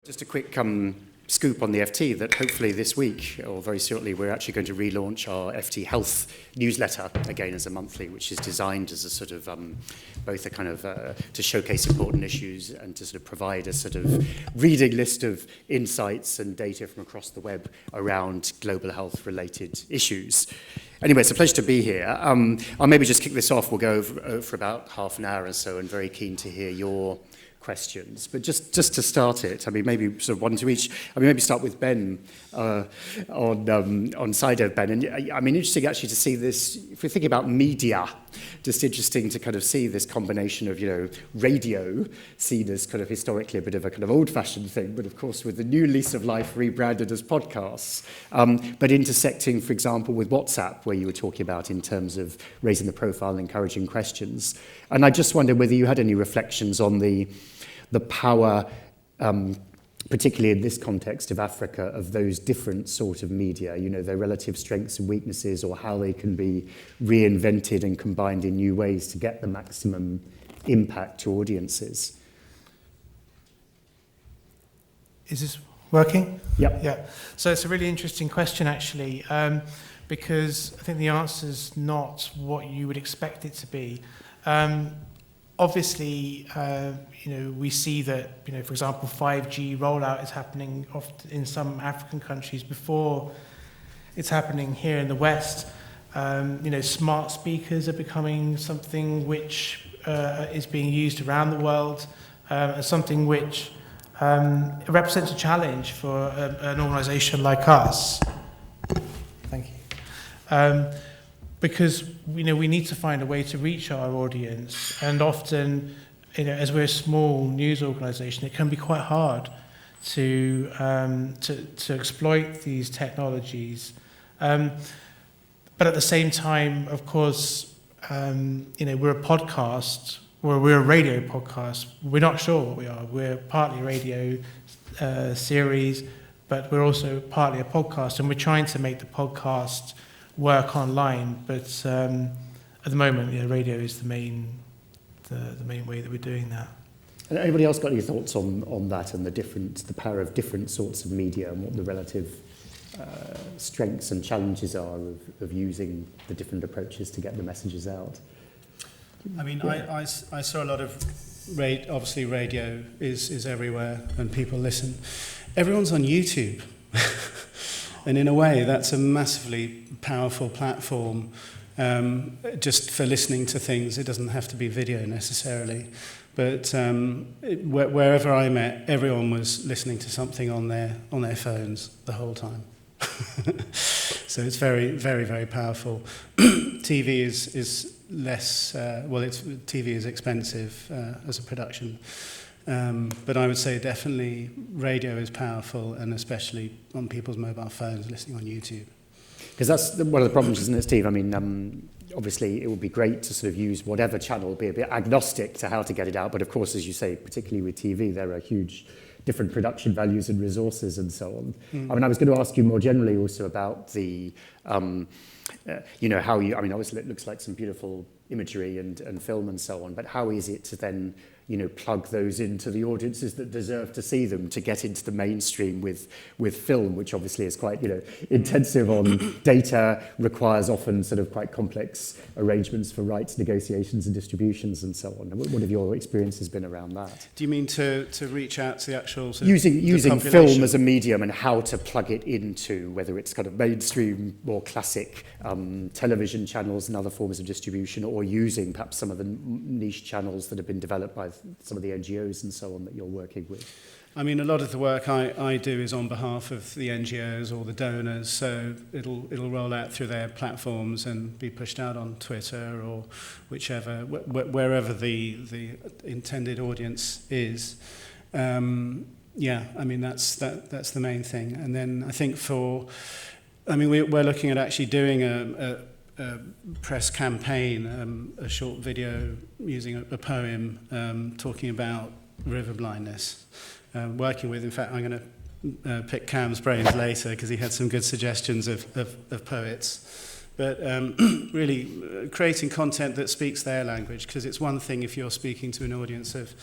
Just a quick scoop on the FT that hopefully this week, or very shortly, we're actually going to relaunch our FT Health newsletter again as a monthly, which is designed as a sort of both a kind of to showcase important issues and to sort of provide a sort of reading list of insights and data from across the web around global health related issues. Anyway, it's a pleasure to be here. I'll maybe just kick this off. We'll go over for about half an hour or so, and very keen to hear your questions. But just to start it, I mean, maybe sort of one to each. I mean, maybe start with Ben on SciDev, Ben. And I mean, interesting actually to see this, if we're thinking about media, just interesting to kind of see this combination of, radio seen as kind of historically a bit of a kind of old-fashioned thing, but of course with the new lease of life rebranded as podcasts, but intersecting, for example, with WhatsApp, where you were talking about in terms of raising the profile and encouraging questions. And I just wondered whether you had any reflections on the power, particularly in this context of Africa, of those different sort of media, their relative strengths and weaknesses, or how they can be reinvented and combined in new ways to get the maximum impact to audiences. Is this working? Yep. Yeah. So it's a really interesting question, actually, because I think the answer is not what you would expect it to be. Obviously, we see that, for example, 5G rollout is happening often in some African countries before it's happening here in the West. Smart speakers are becoming something which is being used around the world, as something which represents a challenge for an organisation like us. Thank you. Because we need to find a way to reach our audience, and often, as we're a small news organisation, it can be quite hard to exploit these technologies. But at the same time, of course, we're a podcast, or we're a radio podcast. We're not sure what we are. We're partly a radio series, but we're also partly a podcast, and we're trying to make the podcast work online, but at the moment, radio is the main way that we're doing that. And anybody else got any thoughts on that and the power of different sorts of media and what the relative strengths and challenges are of using the different approaches to get the messages out? I mean, yeah. I saw a lot of obviously radio is everywhere and people listen. Everyone's on YouTube. And in a way, that's a massively powerful platform just for listening to things. It doesn't have to be video necessarily. But wherever I met, everyone was listening to something on their phones the whole time. So it's very, very, very powerful. TV is less, TV is expensive as a production. But I would say definitely radio is powerful, and especially on people's mobile phones, listening on YouTube. Because that's one of the problems, isn't it, Steve? I mean, obviously it would be great to sort of use whatever channel, be a bit agnostic to how to get it out. But of course, as you say, particularly with TV, there are huge different production values and resources and so on. I mean, I was going to ask you more generally also about the, how you, I mean, obviously it looks like some beautiful imagery and film and so on, but how is it to then plug those into the audiences that deserve to see them, to get into the mainstream with film, which obviously is quite, intensive on data, requires often sort of quite complex arrangements for rights negotiations and distributions and so on. What have your experiences been around that? Do you mean to reach out to the actual sort using film as a medium and how to plug it into, whether it's kind of mainstream, more classic television channels and other forms of distribution, or using perhaps some of the niche channels that have been developed by some of the NGOs and so on that you're working with? I mean, a lot of the work I do is on behalf of the NGOs or the donors, so it'll roll out through their platforms and be pushed out on Twitter or whichever, wherever the intended audience is. I mean, that's the main thing. And then I think we're looking at actually doing a press campaign, a short video using a poem talking about river blindness. Working with, in fact, I'm going to pick Cam's brains later because he had some good suggestions of poets. But really creating content that speaks their language, because it's one thing if you're speaking to an audience of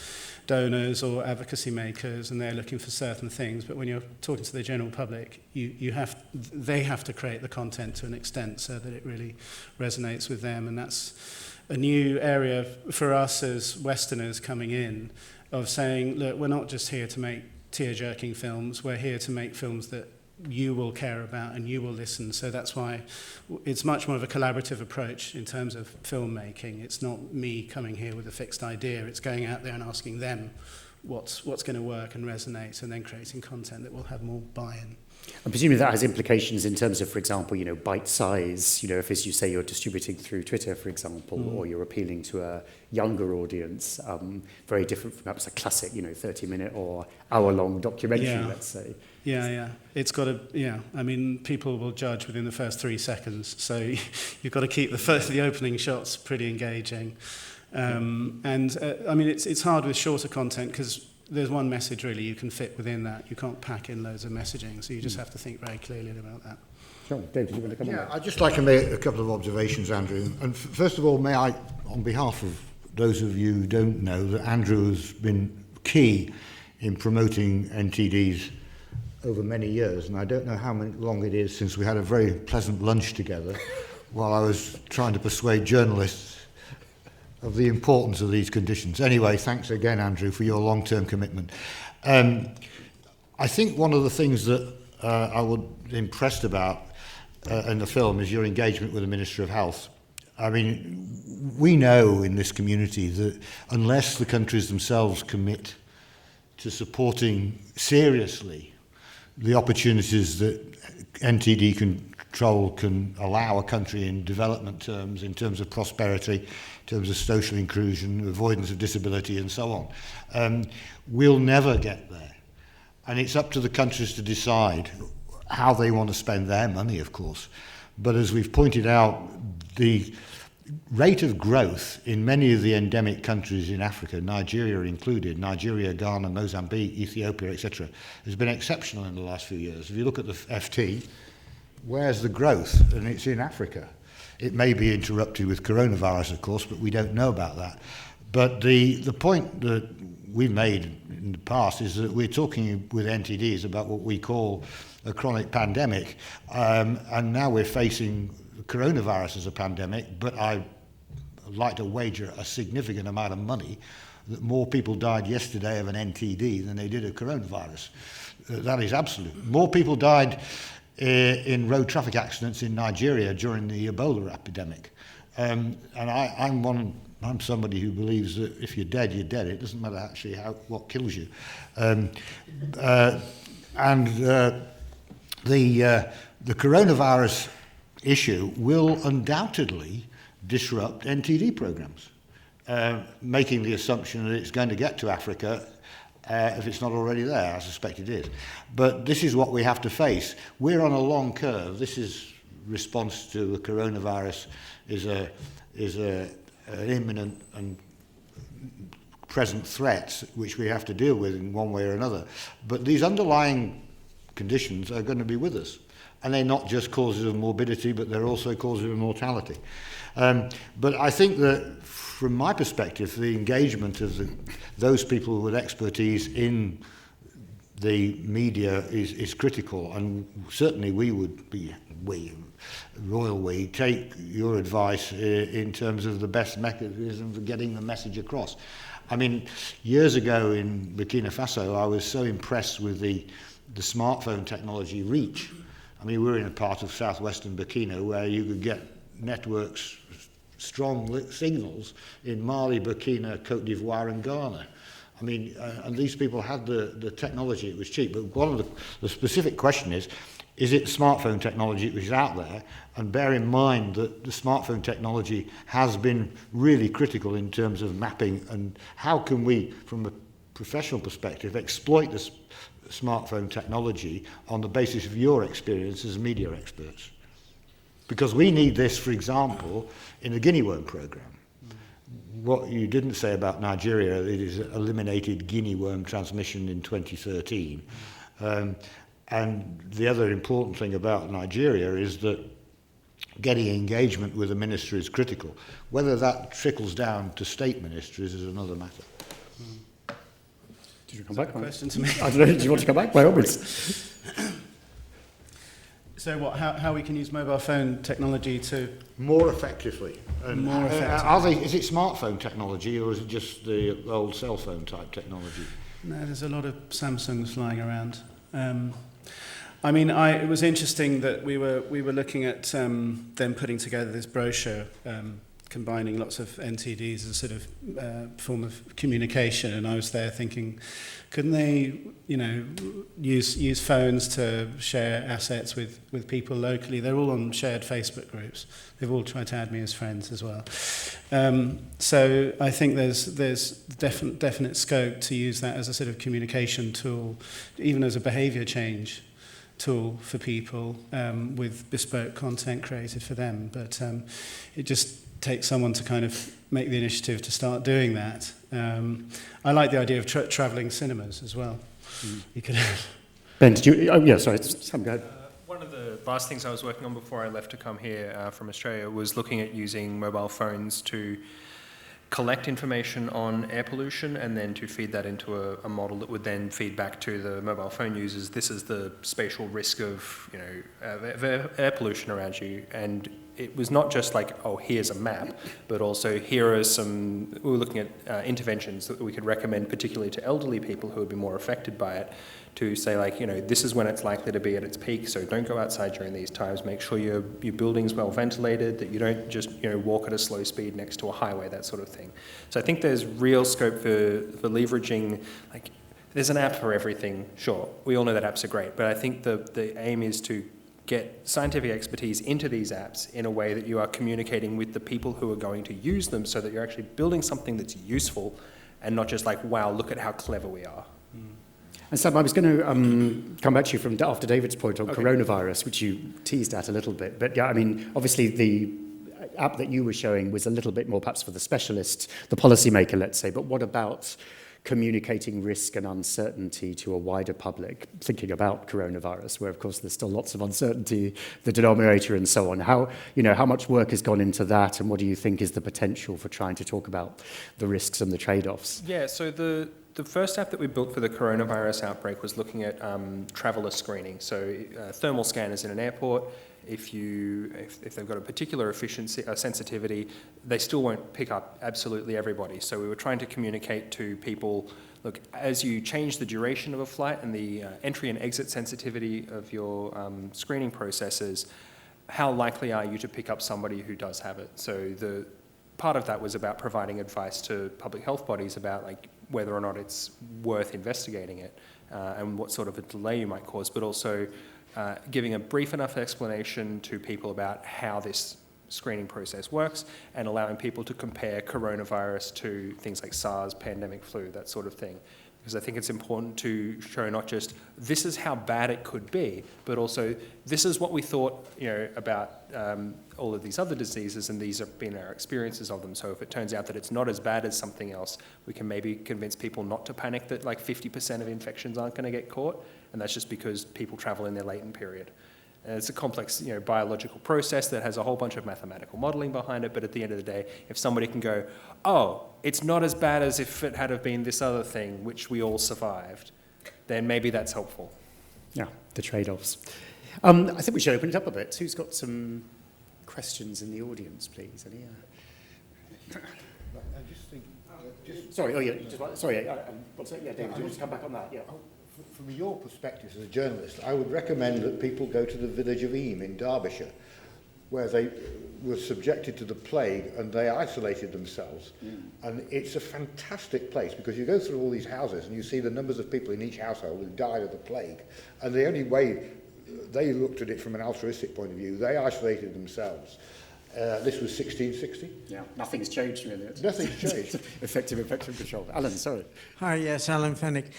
donors or advocacy makers and they're looking for certain things, but when you're talking to the general public, they have to create the content to an extent so that it really resonates with them. And that's a new area for us as Westerners coming in, of saying, look, we're not just here to make tear-jerking films, we're here to make films that you will care about and you will listen. So that's why it's much more of a collaborative approach in terms of filmmaking. It's not me coming here with a fixed idea, it's going out there and asking them what's going to work and resonate, and then creating content that will have more buy-in. And presumably that has implications in terms of, for example, bite size. If, as you say, you're distributing through Twitter, for example, or you're appealing to a younger audience, very different from perhaps a classic, 30-minute or hour-long documentary, let's say. Yeah. It's got to, I mean, people will judge within the first 3 seconds, so you've got to keep the opening shots pretty engaging. I mean, it's hard with shorter content because there's one message really you can fit within that. You can't pack in loads of messaging, so you just have to think very clearly about that. Sure. Dave, did you want to come on? Yeah, I'd just like to make a couple of observations, Andrew. And first of all, may I, on behalf of those of you who don't know, that Andrew has been key in promoting NTDs over many years, and I don't know how long it is since we had a very pleasant lunch together while I was trying to persuade journalists of the importance of these conditions. Anyway, thanks again, Andrew, for your long-term commitment. I think one of the things that I was impressed about in the film is your engagement with the Minister of Health. I mean, we know in this community that unless the countries themselves commit to supporting seriously the opportunities that NTD control can allow a country in development terms, in terms of prosperity, in terms of social inclusion, avoidance of disability and so on, we'll never get there. And it's up to the countries to decide how they want to spend their money, of course. But as we've pointed out, the rate of growth in many of the endemic countries in Africa, Nigeria included, Nigeria, Ghana, Mozambique, Ethiopia, etc., has been exceptional in the last few years. If you look at the FT, where's the growth? And it's in Africa. It may be interrupted with coronavirus, of course, but we don't know about that. But the point that we made in the past is that we're talking with NTDs about what we call a chronic pandemic, and now we're facing coronavirus as a pandemic, but I'd like to wager a significant amount of money that more people died yesterday of an NTD than they did of coronavirus. That is absolute. More people died in road traffic accidents in Nigeria during the Ebola epidemic. And I'm somebody who believes that if you're dead, you're dead. It doesn't matter actually what kills you. The coronavirus issue will undoubtedly disrupt NTD programs, making the assumption that it's going to get to Africa if it's not already there. I suspect it is. But this is what we have to face. We're on a long curve. This is response to the coronavirus is an imminent and present threat which we have to deal with in one way or another. But these underlying conditions are going to be with us. And they're not just causes of morbidity, but they're also causes of mortality. But I think that, from my perspective, the engagement of those people with expertise in the media is critical. And certainly we take your advice in terms of the best mechanism for getting the message across. I mean, years ago in Burkina Faso, I was so impressed with the smartphone technology reach. I mean, we're in a part of southwestern Burkina where you could get networks, strong signals in Mali, Burkina, Cote d'Ivoire and Ghana. I mean, and these people had the technology, it was cheap. But one of the specific question is it smartphone technology which is out there? And bear in mind that the smartphone technology has been really critical in terms of mapping, and how can we, from a professional perspective, exploit this smartphone technology on the basis of your experience as media experts. Because we need this, for example, in the guinea worm program. What you didn't say about Nigeria, it is eliminated guinea worm transmission in 2013. And the other important thing about Nigeria is that getting engagement with a minister is critical. Whether that trickles down to state ministries is another matter. Did you come back? Question to me. I don't know. Do you want to come back? By all means. So what? How we can use mobile phone technology to More effectively. And More effectively. is it smartphone technology or is it just the old cell phone type technology? No, there's a lot of Samsungs flying around. I mean, it was interesting that we were looking at them putting together this brochure, combining lots of NTDs as a sort of form of communication, and I was there thinking, couldn't they, use phones to share assets with people locally? They're all on shared Facebook groups. They've all tried to add me as friends as well. So I think there's definite scope to use that as a sort of communication tool, even as a behaviour change tool for people, with bespoke content created for them. But it just takes someone to kind of make the initiative to start doing that. I like the idea of travelling cinemas as well. You could Ben, did you? Oh, yeah, sorry. Sam, go ahead. One of the last things I was working on before I left to come here from Australia was looking at using mobile phones to collect information on air pollution and then to feed that into a model that would then feed back to the mobile phone users. This is the spatial risk of air pollution around you, and it was not just like, oh, here's a map, but also here are we were looking at interventions that we could recommend, particularly to elderly people who would be more affected by it, to say like, this is when it's likely to be at its peak, so don't go outside during these times. Make sure your building's well ventilated, that you don't just walk at a slow speed next to a highway, that sort of thing. So I think there's real scope for leveraging, like, there's an app for everything, sure. We all know that apps are great, but I think the aim is to get scientific expertise into these apps in a way that you are communicating with the people who are going to use them, so that you're actually building something that's useful and not just like, wow, look at how clever we are. And Sam, I was going to come back to you from after David's point on coronavirus, which you teased at a little bit. But yeah, I mean, obviously the app that you were showing was a little bit more perhaps for the specialist, the policymaker, let's say. But what about communicating risk and uncertainty to a wider public, thinking about coronavirus, where of course there's still lots of uncertainty, the denominator and so on? How much work has gone into that, and what do you think is the potential for trying to talk about the risks and the trade-offs? Yeah, so the first app that we built for the coronavirus outbreak was looking at traveller screening. So thermal scanners in an airport, if they've got a particular sensitivity, they still won't pick up absolutely everybody. So we were trying to communicate to people, look, as you change the duration of a flight and the entry and exit sensitivity of your screening processes, how likely are you to pick up somebody who does have it? So the part of that was about providing advice to public health bodies about like whether or not it's worth investigating it and what sort of a delay you might cause, but also giving a brief enough explanation to people about how this screening process works and allowing people to compare coronavirus to things like SARS, pandemic flu, that sort of thing. Because I think it's important to show not just this is how bad it could be, but also this is what we thought about all of these other diseases, and these have been our experiences of them. So if it turns out that it's not as bad as something else, we can maybe convince people not to panic that like 50% of infections aren't going to get caught, and that's just because people travel in their latent period. And it's a complex biological process that has a whole bunch of mathematical modelling behind it, but at the end of the day, if somebody can go, oh, it's not as bad as if it had have been this other thing, which we all survived, then maybe that's helpful. Yeah, the trade-offs. I think we should open it up a bit. Who's got some questions in the audience, please? Any? I just think... Sorry, oh yeah, what's that? Yeah, David, do you want to come back on that? Yeah. From your perspective as a journalist, I would recommend that people go to the village of Eyam in Derbyshire, where they were subjected to the plague and they isolated themselves. And it's a fantastic place because you go through all these houses and you see the numbers of people in each household who died of the plague. And the only way they looked at it from an altruistic point of view, they isolated themselves. This was 1660. Yeah, nothing's changed really. Nothing's changed. Effective infection control. Alan, sorry. Hi, yes, Alan Fennick.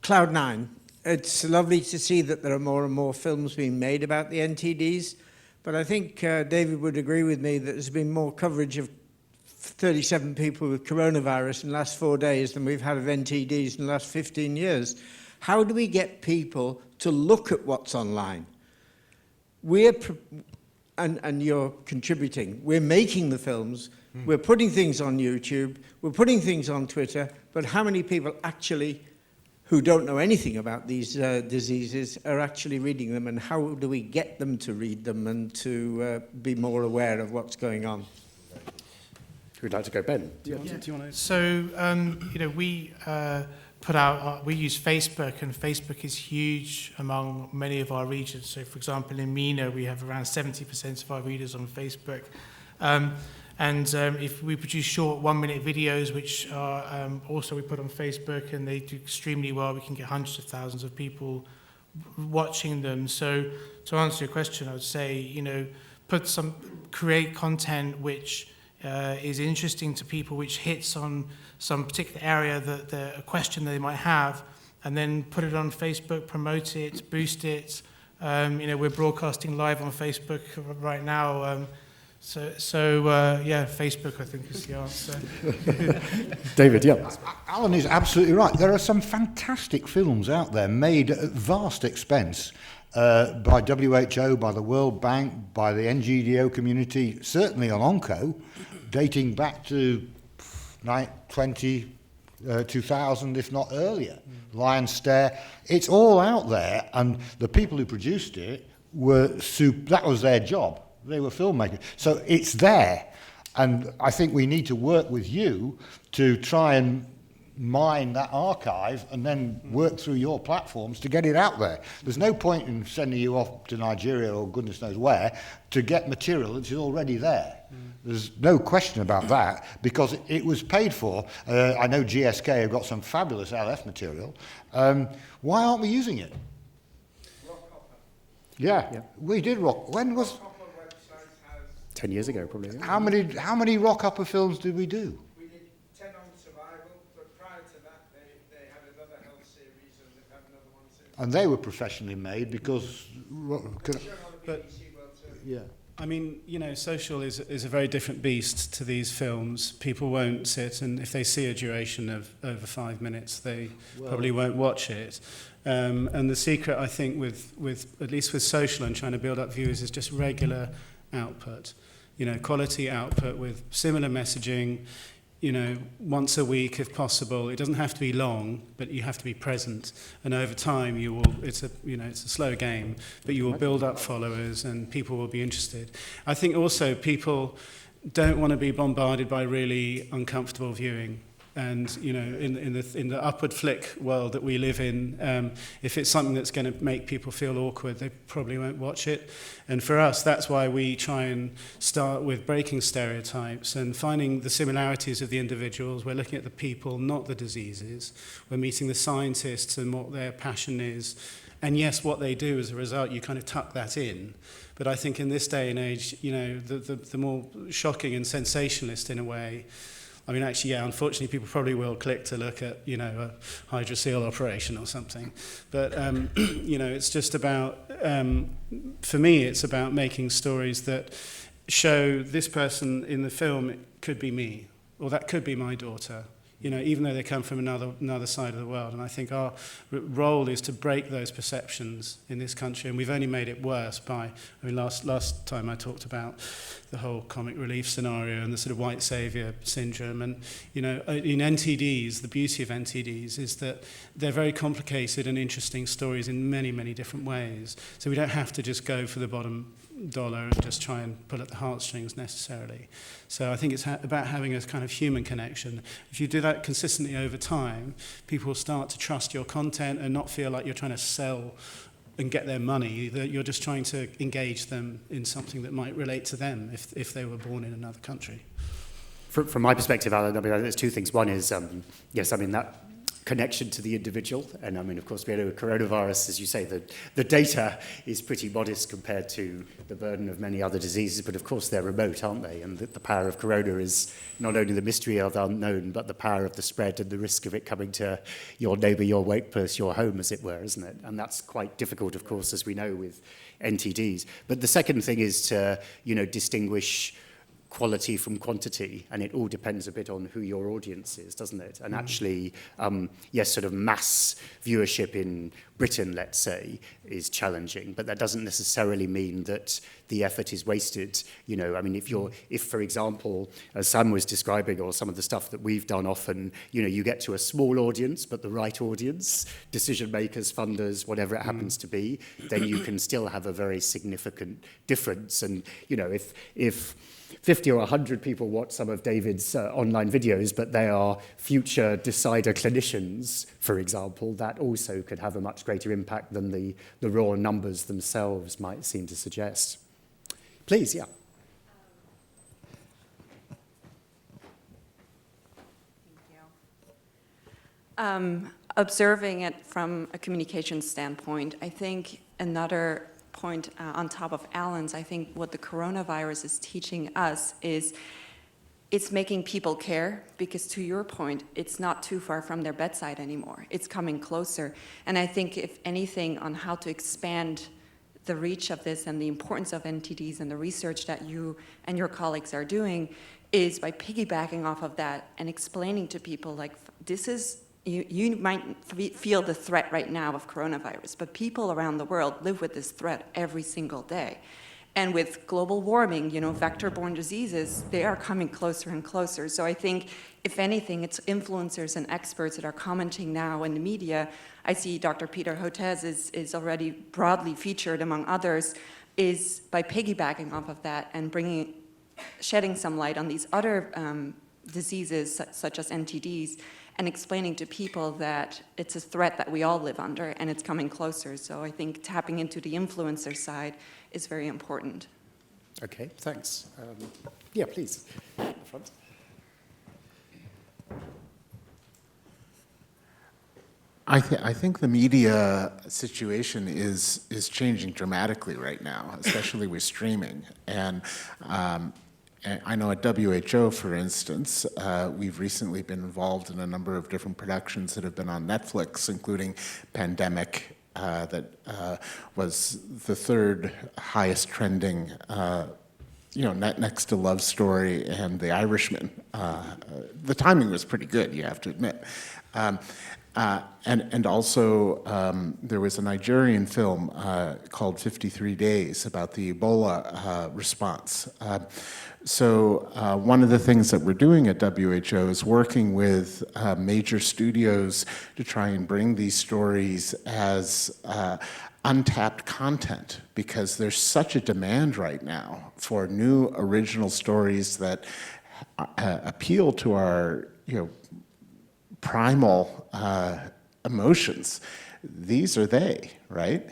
Cloud9. It's lovely to see that there are more and more films being made about the NTDs, but I think David would agree with me that there's been more coverage of 37 people with coronavirus in the last 4 days than we've had of NTDs in the last 15 years. How do we get people to look at what's online? and you're contributing. We're making the films, we're putting things on YouTube, we're putting things on Twitter, but how many people actually, who don't know anything about these diseases, are actually reading them, and how do we get them to read them and to be more aware of what's going on? Who'd like to go, Ben? Do you want to? So, we put out, we use Facebook, and Facebook is huge among many of our regions. So, for example, in MENA, we have around 70% of our readers on Facebook. If we produce short 1-minute videos, which are also we put on Facebook, and they do extremely well, we can get hundreds of thousands of people watching them. So, to answer your question, I would say, create content which is interesting to people, which hits on some particular area a question they might have, and then put it on Facebook, promote it, boost it. We're broadcasting live on Facebook right now. Facebook, I think, is the answer. David, yeah. Alan is absolutely right. There are some fantastic films out there made at vast expense by WHO, by the World Bank, by the NGDO community, certainly on Onco, dating back to 2000, if not earlier. Lion's Stare. It's all out there, and the people who produced it that was their job. They were filmmakers. So it's there. And I think we need to work with you to try and mine that archive and then work through your platforms to get it out there. There's no point in sending you off to Nigeria or goodness knows where to get material that's already there. There's no question about that, because it was paid for. I know GSK have got some fabulous LF material. Why aren't we using it? Yeah, we did rock. When was... 10 years ago, probably. Yeah. How many rock upper films did we do? We did 10 on survival, but prior to that, they had another health series, and they've had another one since. And they were professionally made because... Yeah. I mean, social is a very different beast to these films. People won't sit, and if they see a duration of over 5 minutes, they probably won't watch it. And the secret, I think, with at least with social and trying to build up viewers, is just regular output. Quality output with similar messaging, once a week if possible. It doesn't have to be long, but you have to be present. And over time, it's a slow game, but you will build up followers and people will be interested. I think also people don't want to be bombarded by really uncomfortable viewing. And in the upward flick world that we live in, if it's something that's going to make people feel awkward, they probably won't watch it. And for us, that's why we try and start with breaking stereotypes and finding the similarities of the individuals. We're looking at the people, not the diseases. We're meeting the scientists and what their passion is. And yes, what they do as a result, you kind of tuck that in. But I think in this day and age, the more shocking and sensationalist in a way. I mean, actually, unfortunately, people probably will click to look at, a hydrocele operation or something. But, it's just about, for me, it's about making stories that show this person in the film, it could be me, or that could be my daughter, even though they come from another side of the world. And I think our role is to break those perceptions in this country, and we've only made it worse by, last time I talked about the whole comic relief scenario and the sort of white saviour syndrome. And, in NTDs, the beauty of NTDs is that they're very complicated and interesting stories in many, many different ways. So we don't have to just go for the bottom dollar and just try and pull at the heartstrings necessarily. So I think it's about having a kind of human connection. If you do that consistently over time, people will start to trust your content and not feel like you're trying to sell and get their money, that you're just trying to engage them in something that might relate to them if they were born in another country. From my perspective, Alan, there's two things. One is, that connection to the individual. And of course, we had a coronavirus, as you say, the data is pretty modest compared to the burden of many other diseases, but of course they're remote, aren't they? And the power of corona is not only the mystery of the unknown, but the power of the spread and the risk of it coming to your neighbour, your workplace, your home, as it were, isn't it? And that's quite difficult, of course, as we know, with NTDs. But the second thing is to, distinguish quality from quantity, and it all depends a bit on who your audience is, doesn't it? And actually, yes, sort of mass viewership in Britain, let's say, is challenging, but that doesn't necessarily mean that the effort is wasted. You know, I mean, if for example, as Sam was describing, or some of the stuff that we've done often, you know, you get to a small audience, but the right audience, decision makers, funders, whatever it happens to be, then you can still have a very significant difference. And, you know, if 50 or 100 people watch some of David's online videos, but they are future decider clinicians, for example, that also could have a much greater impact than the raw numbers themselves might seem to suggest. Please, yeah. Thank you. Observing it from a communication standpoint, I think another point on top of Alan's, I think what the coronavirus is teaching us is it's making people care, because to your point, it's not too far from their bedside anymore. It's coming closer. And I think if anything on how to expand the reach of this and the importance of NTDs and the research that you and your colleagues are doing is by piggybacking off of that and explaining to people, like, this is, you might feel the threat right now of coronavirus, but people around the world live with this threat every single day. And with global warming, you know, vector-borne diseases, they are coming closer and closer. So I think, if anything, it's influencers and experts that are commenting now in the media. I see Dr. Peter Hotez is already broadly featured, among others, is by piggybacking off of that and shedding some light on these other diseases, such as NTDs, and explaining to people that it's a threat that we all live under and it's coming closer. So I think tapping into the influencer side is very important. Okay, thanks. Yeah, please. Front. I think the media situation is changing dramatically right now, especially with streaming. And I know at WHO, for instance, we've recently been involved in a number of different productions that have been on Netflix, including Pandemic, that was the third highest trending, next to Love Story and The Irishman. The timing was pretty good, you have to admit. And also, there was a Nigerian film called 53 Days about the Ebola response. So one of the things that we're doing at WHO is working with major studios to try and bring these stories as untapped content, because there's such a demand right now for new original stories that appeal to our, primal emotions. These are they, right?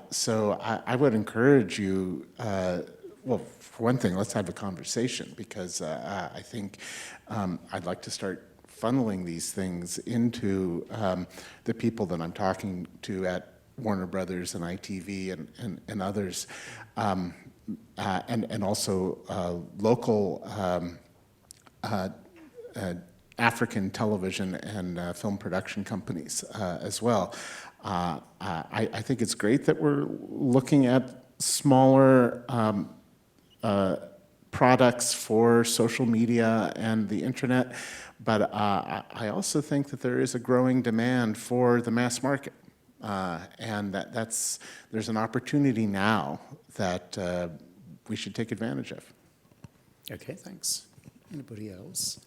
So I would encourage you, well, for one thing, let's have a conversation, because I think I'd like to start funneling these things into the people that I'm talking to at Warner Brothers and ITV and others, and also local African television and film production companies as well. I think it's great that we're looking at smaller products for social media and the internet, but I also think that there is a growing demand for the mass market, and there's an opportunity now that we should take advantage of. Okay, thanks. Anybody else?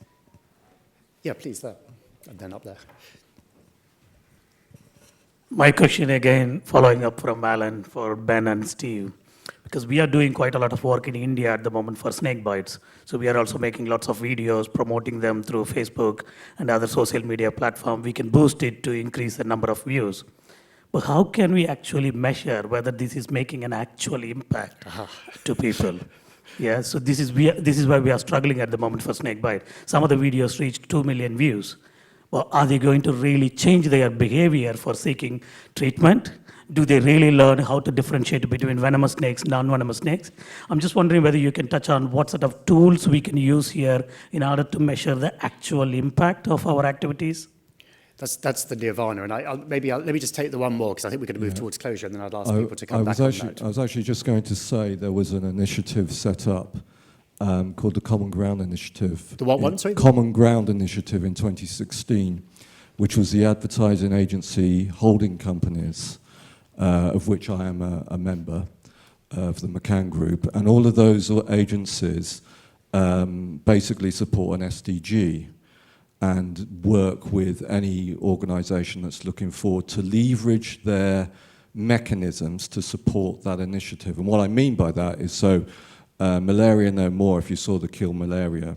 Yeah, please, there, and then up there. My question again, following up from Alan for Ben and Steve, because we are doing quite a lot of work in India at the moment for snake bites. So we are also making lots of videos, promoting them through Facebook and other social media platforms. We can boost it to increase the number of views. But how can we actually measure whether this is making an actual impact to people? Yeah, so this is why we are struggling at the moment for snake bite. Some of the videos reached 2 million views. Well, are they going to really change their behavior for seeking treatment? Do they really learn how to differentiate between venomous snakes, non-venomous snakes? I'm just wondering whether you can touch on what sort of tools we can use here in order to measure the actual impact of our activities. That's the nirvana, and let me just take the one more, because I think we're going to move towards closure, and then I'd ask people to come back on that. I was actually just going to say there was an initiative set up called the Common Ground Initiative. The what one, sorry? Common Ground Initiative in 2016, which was the advertising agency holding companies, of which I am a member of the McCann Group. And all of those agencies basically support an SDG and work with any organisation that's looking forward to leverage their mechanisms to support that initiative. And what I mean by that is, so Malaria No More, if you saw the Kill Malaria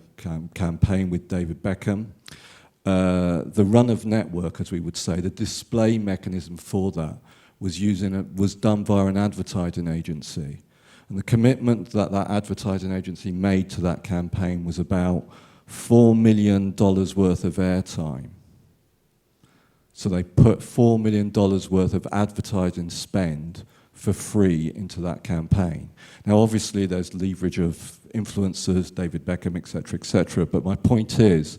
campaign with David Beckham, the run of network, as we would say, the display mechanism for that was done via an advertising agency. And the commitment that that advertising agency made to that campaign was about $4 million worth of airtime. So they put $4 million worth of advertising spend for free into that campaign. Now, obviously, there's leverage of influencers, David Beckham, et cetera, but my point is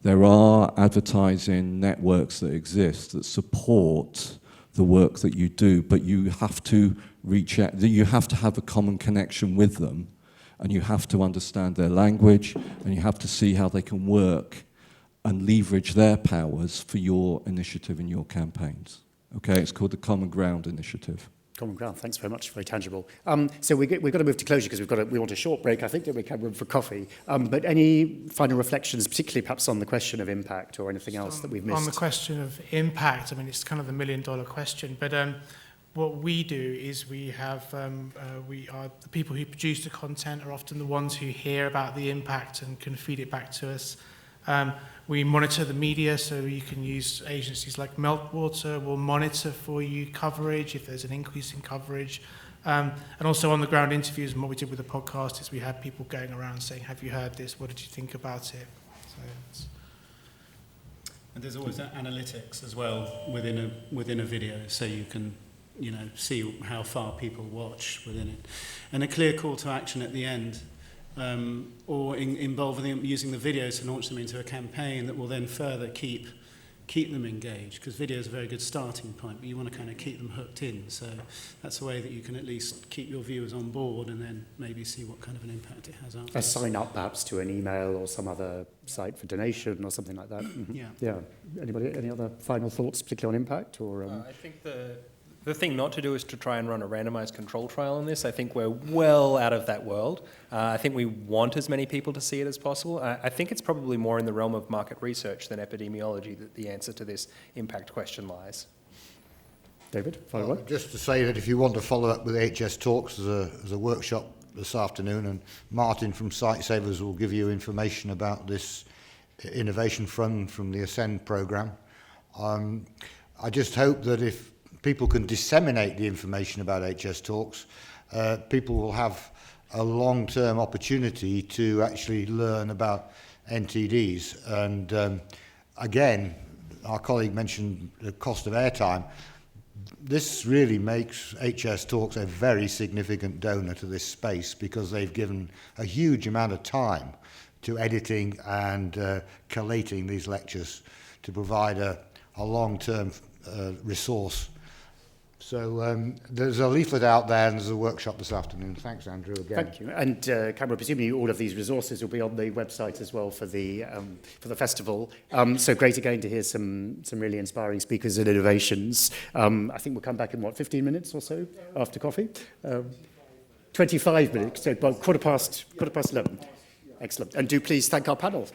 there are advertising networks that exist that support the work that you do, but you have to reach out, you have to have a common connection with them, and you have to understand their language, and you have to see how they can work and leverage their powers for your initiative and your campaigns. Okay, it's called the Common Ground Initiative. Common ground, thanks very much, very tangible. So we've got to move to closure because we want a short break. I think that we can room for coffee. But any final reflections, particularly perhaps on the question of impact or anything else that we've missed? On the question of impact, I mean, it's kind of the million-dollar question, but what we do is we have, the people who produce the content are often the ones who hear about the impact and can feed it back to us. We monitor the media, so you can use agencies like Meltwater. We'll monitor for you coverage if there's an increase in coverage. And also on the ground interviews, and what we did with the podcast is we had people going around saying, have you heard this? What did you think about it? So and there's always analytics as well within a video, so you can see how far people watch within it. And a clear call to action at the end. Or involving them using the videos to launch them into a campaign that will then further keep them engaged, because video is a very good starting point, but you want to kind of keep them hooked in. So that's a way that you can at least keep your viewers on board and then maybe see what kind of an impact it has after. A sign up perhaps to an email or some other site for donation or something like that. Mm-hmm. Yeah. Anybody, any other final thoughts, particularly on impact? Or I think the thing not to do is to try and run a randomized control trial on this. I think we're well out of that world. I think we want as many people to see it as possible. I think it's probably more in the realm of market research than epidemiology that the answer to this impact question lies. David, final word? Just to say that if you want to follow up with HS Talks, there's a workshop this afternoon, and Martin from Sightsavers will give you information about this innovation fund from the Ascend programme. I just hope that if people can disseminate the information about HS Talks, people will have a long-term opportunity to actually learn about NTDs. And again, our colleague mentioned the cost of airtime. This really makes HS Talks a very significant donor to this space, because they've given a huge amount of time to editing and collating these lectures to provide a long-term resource. So there's a leaflet out there, and there's a workshop this afternoon. Thanks, Andrew, again. Thank you. And Cameron, presumably all of these resources will be on the website as well for the festival. So great again to hear some really inspiring speakers and innovations. I think we'll come back in, 15 minutes or so after coffee? 25 minutes, so about quarter past 11. Excellent. And do please thank our panel.